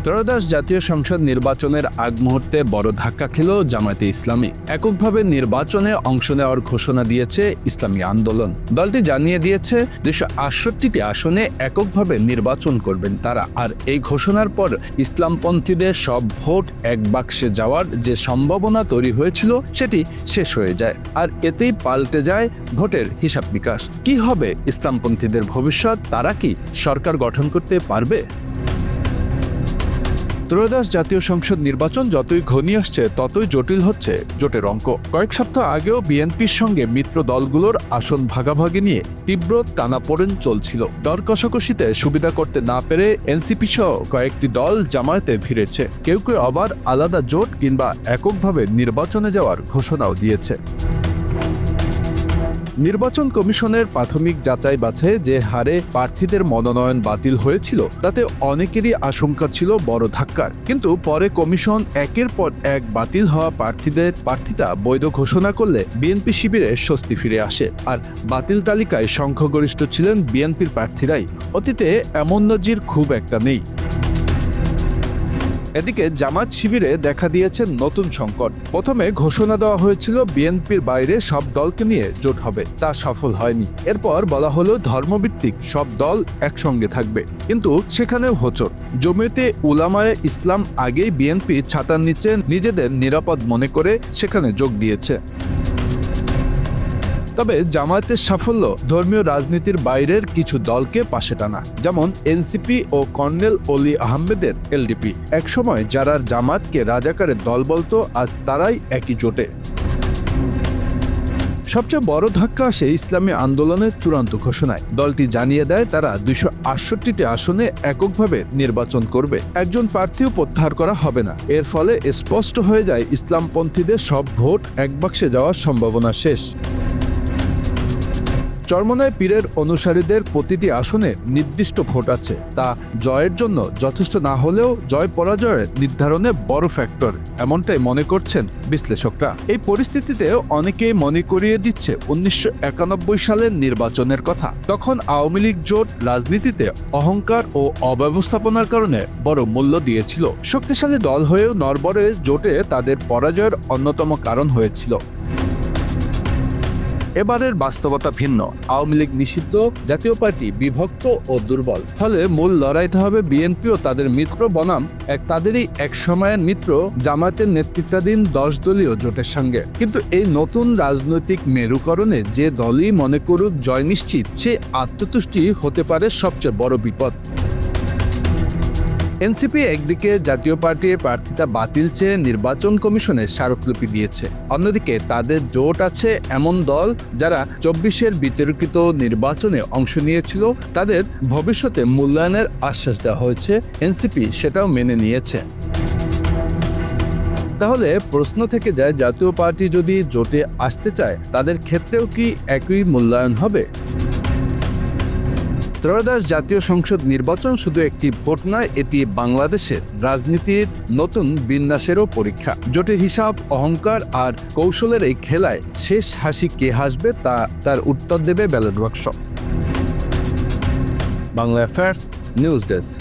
ত্রয়োদশ জাতীয় সংসদ নির্বাচনের আগ মুহূর্তে বড় ধাক্কা খেল জামায়াতে ইসলামী। এককভাবে নির্বাচনে অংশ নেওয়ার ঘোষণা দিয়েছে ইসলামী আন্দোলন। দলটি জানিয়ে দিয়েছে 268টি আসনে এককভাবে নির্বাচন করবেন তারা। আর এই ঘোষণার পর ইসলামপন্থীদের সব ভোট এক বাক্সে যাওয়ার যে সম্ভাবনা তৈরি হয়েছিল সেটি শেষ হয়ে যায়। আর এতেই পাল্টে যায় ভোটের হিসাব বিকাশ। কি হবে ইসলামপন্থীদের ভবিষ্যৎ? তারা কি সরকার গঠন করতে পারবে? ত্রয়োদশ জাতীয় সংসদ নির্বাচন যতই ঘনিয়ে আসছে ততই জটিল হচ্ছে জোটের অঙ্ক। কয়েক সপ্তাহ আগেও বিএনপির সঙ্গে মিত্র দলগুলোর আসন ভাগাভাগি নিয়ে তীব্র টানাপোড়েন চলছিল। দর কষাকষিতে সুবিধা করতে না পেরে এনসিপি সহ কয়েকটি দল জামায়াতে ভিড়েছে। কেউ কেউ আবার আলাদা জোট কিংবা এককভাবে নির্বাচনে যাওয়ার ঘোষণাও দিয়েছে। নির্বাচন কমিশনের প্রাথমিক যাচাই বাছাইয়ে যে হারে প্রার্থীদের মনোনয়ন বাতিল হয়েছিল তাতে অনেকেরই আশঙ্কা ছিল বড় ধাক্কার। কিন্তু পরে কমিশন একের পর এক বাতিল হওয়া প্রার্থীদের প্রার্থিতা বৈধ ঘোষণা করলে বিএনপি শিবিরে স্বস্তি ফিরে আসে। আর বাতিল তালিকায় সংখ্যাগরিষ্ঠ ছিলেন বিএনপির প্রার্থীরাই। অতীতে এমন নজির খুব একটা নেই। এদিকে জামায়াত শিবিরে দেখা দিয়েছে নতুন সংকট। প্রথমে ঘোষণা দেওয়া হয়েছিল বিএনপির বাইরে সব দলকে নিয়ে জোট হবে, তা সফল হয়নি। এরপর বলা হলো ধর্মভিত্তিক সব দল একসঙ্গে থাকবে, কিন্তু সেখানেও হোঁচট। জমিয়তে উলামায়ে ইসলাম আগেই বিএনপি ছাতার নিচে নিজেদের নিরাপদ মনে করে সেখানে যোগ দিয়েছে। তবে জামায়াতের সাফল্য ধর্মীয় রাজনীতির বাইরের কিছু দলকে পাশে টানা, যেমন এনসিপি ও কর্নেল অলি আহমেদের এলডিপি। একসময় যারা জামায়াতকে রাজাকারের দল বলতো, আজ তারাই একই জোটে। সবচেয়ে বড় ধাক্কা আসে ইসলামী আন্দোলনের চূড়ান্ত ঘোষণায়। দলটি জানিয়ে দেয় তারা 268টি আসনে এককভাবে নির্বাচন করবে। একজন প্রার্থীও প্রত্যাহার করা হবে না। এর ফলে স্পষ্ট হয়ে যায় ইসলামপন্থীদের সব ভোট এক বাক্সে যাওয়ার সম্ভাবনা শেষ। চরমোনাই পীরের অনুসারীদের প্রতিটি আসনে নির্দিষ্ট ভোট আছে, তা জয়ের জন্য যথেষ্ট না হলেও জয় পরাজয়ের নির্ধারণে বড় ফ্যাক্টর, এমনটাই মনে করছেন বিশ্লেষকরা। এই পরিস্থিতিতে অনেকেই মনে করিয়ে দিচ্ছে 1991 সালের নির্বাচনের কথা। তখন আওয়ামী লীগ জোট রাজনীতিতে অহংকার ও অব্যবস্থাপনার কারণে বড় মূল্য দিয়েছিল। শক্তিশালী দল হয়েও নড়বড়ে জোটে তাদের পরাজয়ের অন্যতম কারণ হয়েছিল। এবারের বাস্তবতা ভিন্ন। আওয়ামী লীগ নিষিদ্ধ, জাতীয় পার্টি বিভক্ত ও দুর্বল। ফলে মূল লড়াইতে হবে বিএনপি ও তাদের মিত্র বনাম তাদেরই এক সময়ের মিত্র জামায়াতের নেতৃত্বাধীন 10 দলীয় জোটের সঙ্গে। কিন্তু এই নতুন রাজনৈতিক মেরুকরণে যে দলই মনে করুক জয় নিশ্চিত, সে আত্মতুষ্টি হতে পারে সবচেয়ে বড় বিপদ। এনসিপি একদিকে জাতীয় পার্টির প্রার্থিতা বাতিল চেয়ে নির্বাচন কমিশনে স্মারকলিপি দিয়েছে, অন্যদিকে তাদের জোট আছে এমন দল যারা 24-এর বিতর্কিত নির্বাচনে অংশ নিয়েছিল। তাদের ভবিষ্যতে মূল্যায়নের আশ্বাস দেওয়া হয়েছে, এনসিপি সেটাও মেনে নিয়েছে। তাহলে প্রশ্ন থেকে যায়, জাতীয় পার্টি যদি জোটে আসতে চায় তাদের ক্ষেত্রেও কি একই মূল্যায়ন হবে? ত্রয়োদশ জাতীয় সংসদ নির্বাচন শুধু একটি ভোট নয়, এটি বাংলাদেশের রাজনীতির নতুন বিন্যাসেরও পরীক্ষা। জোটের হিসাব, অহংকার আর কৌশলের এই খেলায় শেষ হাসি কে হাসবে তা তার উত্তর দেবে ব্যালট বাক্স। Bangla affairs news desk.